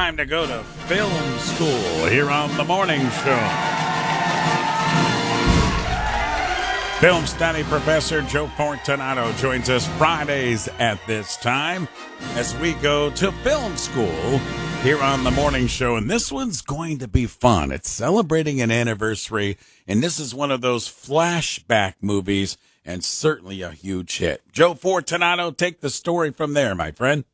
time to go to film school here on the morning show. Film study professor Joe Fortunato joins us Fridays at this time as we go to film school here on the morning show. And this one's going to be fun. It's celebrating an anniversary, and this is one of those flashback movies and certainly a huge hit. Joe Fortunato, take the story from there, my friend.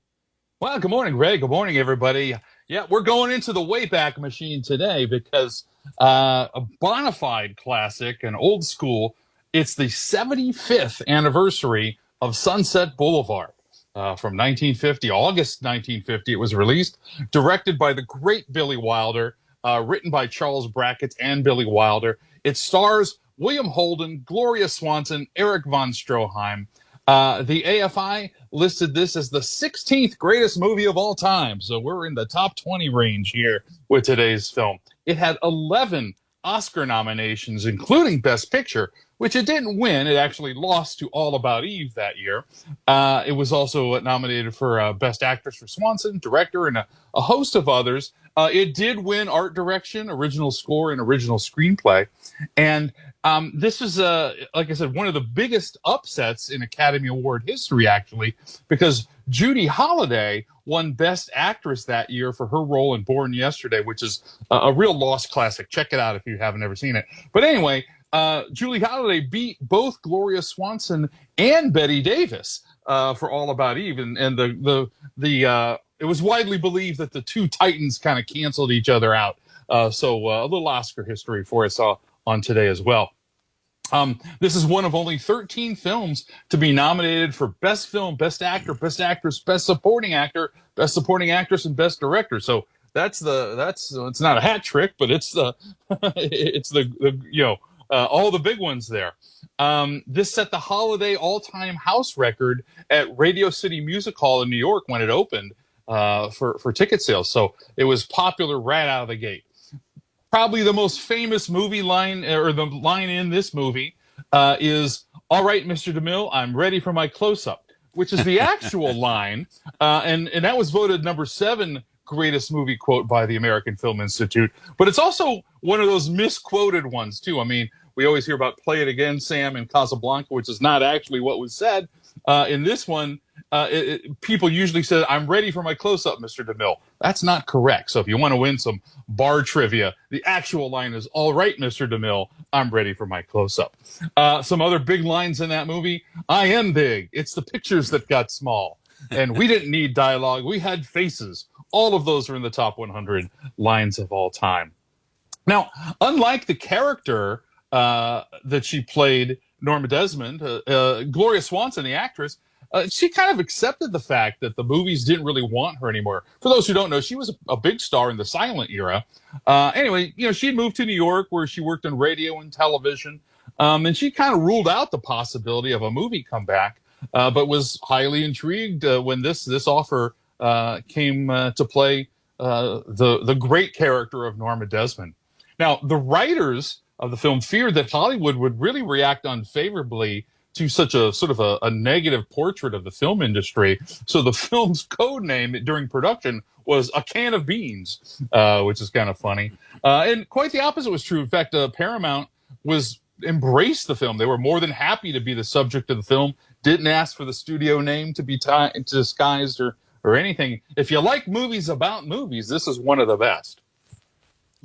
Well, good morning, Greg. Good morning, everybody. Yeah, we're going into the Wayback Machine today because a bona fide classic, an old school, it's the 75th anniversary of Sunset Boulevard from 1950, August 1950. It was released, directed by the great Billy Wilder, written by Charles Brackett and Billy Wilder. It stars William Holden, Gloria Swanson, Eric von Stroheim. The AFI listed this as the 16th greatest movie of all time. So we're in the top 20 range here with today's film. It had 11 Oscar nominations, including Best Picture, which it didn't win. It actually lost to All About Eve that year. It was also nominated for Best Actress for Swanson, Director, and a host of others. It did win Art Direction, Original Score, and Original Screenplay. And this is, like I said, one of the biggest upsets in Academy Award history, actually, because Judy Holliday won Best Actress that year for her role in Born Yesterday, which is a real lost classic. Check it out if you haven't ever seen it. But anyway, Julie Holliday beat both Gloria Swanson and Bette Davis for All About Eve, and it was widely believed that the two titans kind of canceled each other out. So a little Oscar history for us on today as well. This is one of only 13 films to be nominated for Best Film, Best Actor, Best Actress, Best Supporting Actor, Best Supporting Actress, and Best Director. So it's not a hat trick, but it's the all the big ones there. This set the Holiday all-time house record at Radio City Music Hall in New York when it opened for ticket sales. So it was popular right out of the gate. Probably the most famous movie line, or the line in this movie, is, "All right, Mr. DeMille, I'm ready for my close-up," which is the actual line. And that was voted number 7 greatest movie quote by the American Film Institute. But it's also one of those misquoted ones, too. I mean, we always hear about "Play It Again, Sam" in Casablanca, which is not actually what was said. In this one, people usually say, "I'm ready for my close-up, Mr. DeMille." That's not correct. So if you want to win some bar trivia, the actual line is, "All right, Mr. DeMille, I'm ready for my close-up." Some other big lines in that movie: "I am big. It's the pictures that got small." And "we didn't need dialogue. We had faces." All of those are in the top 100 lines of all time. Now, unlike the character that she played, Norma Desmond, Gloria Swanson, the actress, she kind of accepted the fact that the movies didn't really want her anymore. For those who don't know, she was a big star in the silent era. Anyway, she had moved to New York where she worked in radio and television. And she kind of ruled out the possibility of a movie comeback, but was highly intrigued when this offer came to play the great character of Norma Desmond. Now, the writers of the film feared that Hollywood would really react unfavorably to such a sort of a negative portrait of the film industry. So the film's code name during production was "A Can of Beans," which is kind of funny. And quite the opposite was true. In fact, Paramount embraced the film. They were more than happy to be the subject of the film, didn't ask for the studio name to be disguised or anything. If you like movies about movies, this is one of the best.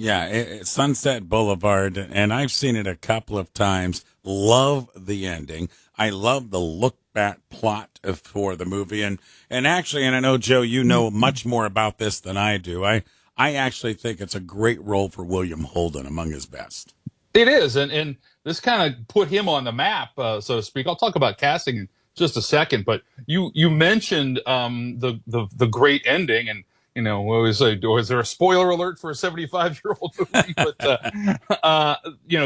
Yeah, Sunset Boulevard, and I've seen it a couple of times. Love the ending. I love the look-back plot for the movie. And actually, and I know, Joe, you know much more about this than I do. I actually think it's a great role for William Holden, among his best. It is, and this kind of put him on the map, so to speak. I'll talk about casting in just a second, but you mentioned the great ending, and we always say, is there a spoiler alert for a 75-year-old movie? But,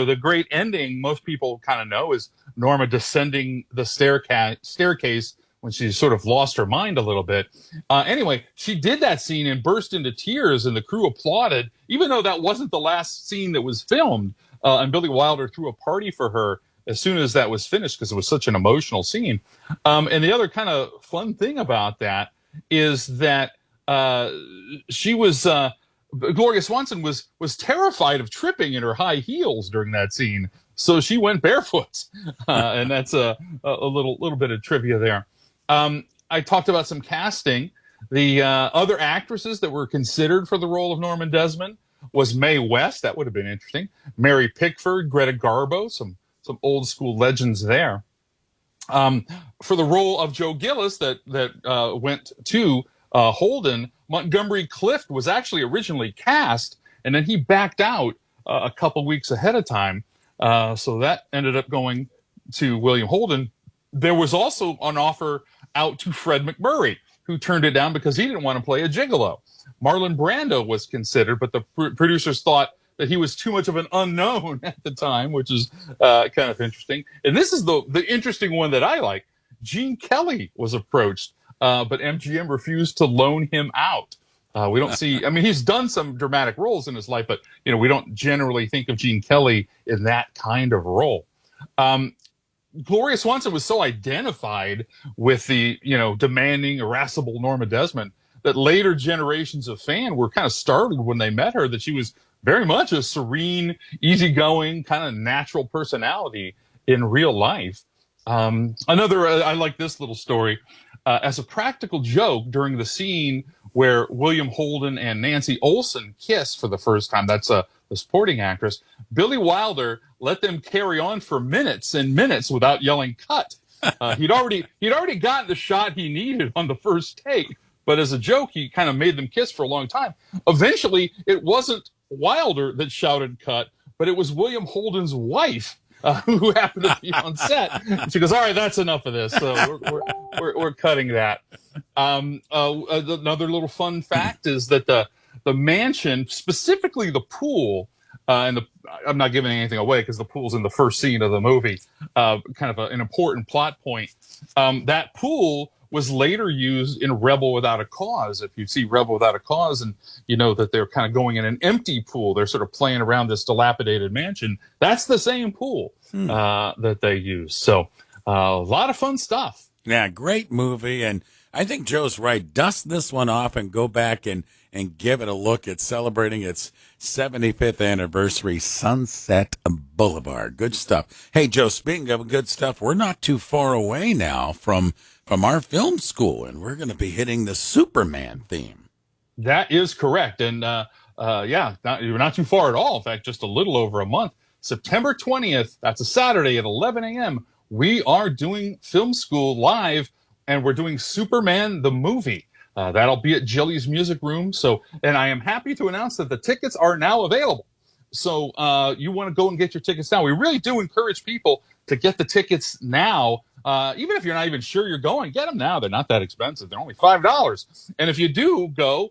the great ending, most people kind of know, is Norma descending the staircase when she sort of lost her mind a little bit. Anyway, she did that scene and burst into tears, and the crew applauded, even though that wasn't the last scene that was filmed. And Billy Wilder threw a party for her as soon as that was finished because it was such an emotional scene. And the other kind of fun thing about that is that she was Gloria Swanson was terrified of tripping in her high heels during that scene, so she went barefoot, and that's a little bit of trivia there. I talked about some casting. The other actresses that were considered for the role of Norma Desmond was Mae West. That would have been interesting. Mary Pickford, Greta Garbo, some old school legends there. For the role of Joe Gillis that went to Holden, Montgomery Clift was actually originally cast, and then he backed out a couple weeks ahead of time. So that ended up going to William Holden. There was also an offer out to Fred McMurray, who turned it down because he didn't want to play a gigolo. Marlon Brando was considered, but the producers thought that he was too much of an unknown at the time, which is kind of interesting. And this is the interesting one that I like. Gene Kelly was approached, but MGM refused to loan him out. We don't see, I mean, he's done some dramatic roles in his life, but, we don't generally think of Gene Kelly in that kind of role. Gloria Swanson was so identified with the, demanding, irascible Norma Desmond that later generations of fans were kind of startled when they met her, that she was very much a serene, easygoing, kind of natural personality in real life. I like this little story. As a practical joke, during the scene where William Holden and Nancy Olson kiss for the first time, that's the supporting actress, Billy Wilder let them carry on for minutes and minutes without yelling cut. He'd already gotten the shot he needed on the first take, but as a joke, he kind of made them kiss for a long time. Eventually, it wasn't Wilder that shouted cut, but it was William Holden's wife, who happened to be on set. She goes, "All right, that's enough of this. So we're cutting that." Another little fun fact is that the mansion, specifically the pool, and I'm not giving anything away because the pool's in the first scene of the movie, kind of an important plot point. That pool was later used in Rebel Without a Cause. If you see Rebel Without a Cause and you know that they're kind of going in an empty pool, they're sort of playing around this dilapidated mansion. That's the same pool that they use. So a lot of fun stuff. Yeah, great movie. And I think Joe's right. Dust this one off and go back and give it a look. It's celebrating its 75th anniversary, Sunset Boulevard. Good stuff. Hey, Joe, speaking of good stuff, we're not too far away now from our film school, and we're going to be hitting the Superman theme. That is correct. And, you're not too far at all. In fact, just a little over a month. September 20th, that's a Saturday at 11 a.m., we are doing film school live, and we're doing Superman the movie. That'll be at Jilly's Music Room. And I am happy to announce that the tickets are now available. So you want to go and get your tickets now. We really do encourage people to get the tickets now. Even if you're not even sure you're going, get them now. They're not that expensive. They're only $5. And if you do go,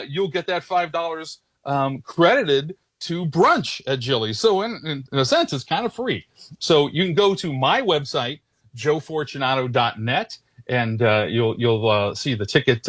you'll get that $5 credited to brunch at Jilly's. So in a sense, it's kind of free. So you can go to my website, joefortunato.net, and you'll see the ticket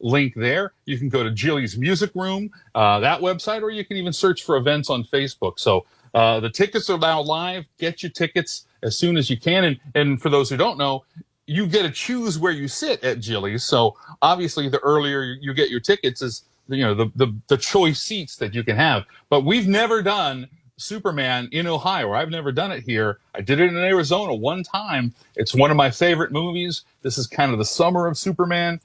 link there. You can go to Jilly's Music Room, that website, or you can even search for events on Facebook. So the tickets are now live. Get your tickets as soon as you can. And for those who don't know, you get to choose where you sit at Jilly's. So obviously, the earlier you get your tickets is the choice seats that you can have. But we've never done Superman in Ohio. I've never done it here. I did it in Arizona one time. It's one of my favorite movies. This is kind of the summer of Superman.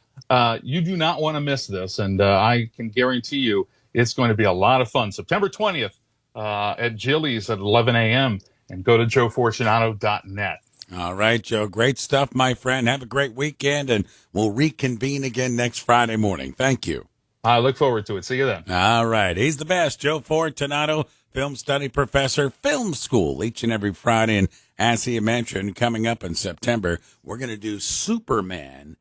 You do not want to miss this, and I can guarantee you it's going to be a lot of fun. September 20th at Jilly's at 11 a.m. and go to joefortunato.net. All right, Joe. Great stuff, my friend. Have a great weekend, and we'll reconvene again next Friday morning. Thank you. I look forward to it. See you then. All right. He's the best. Joe Fortunato, film study professor, film school each and every Friday. And as he mentioned, coming up in September, we're going to do Superman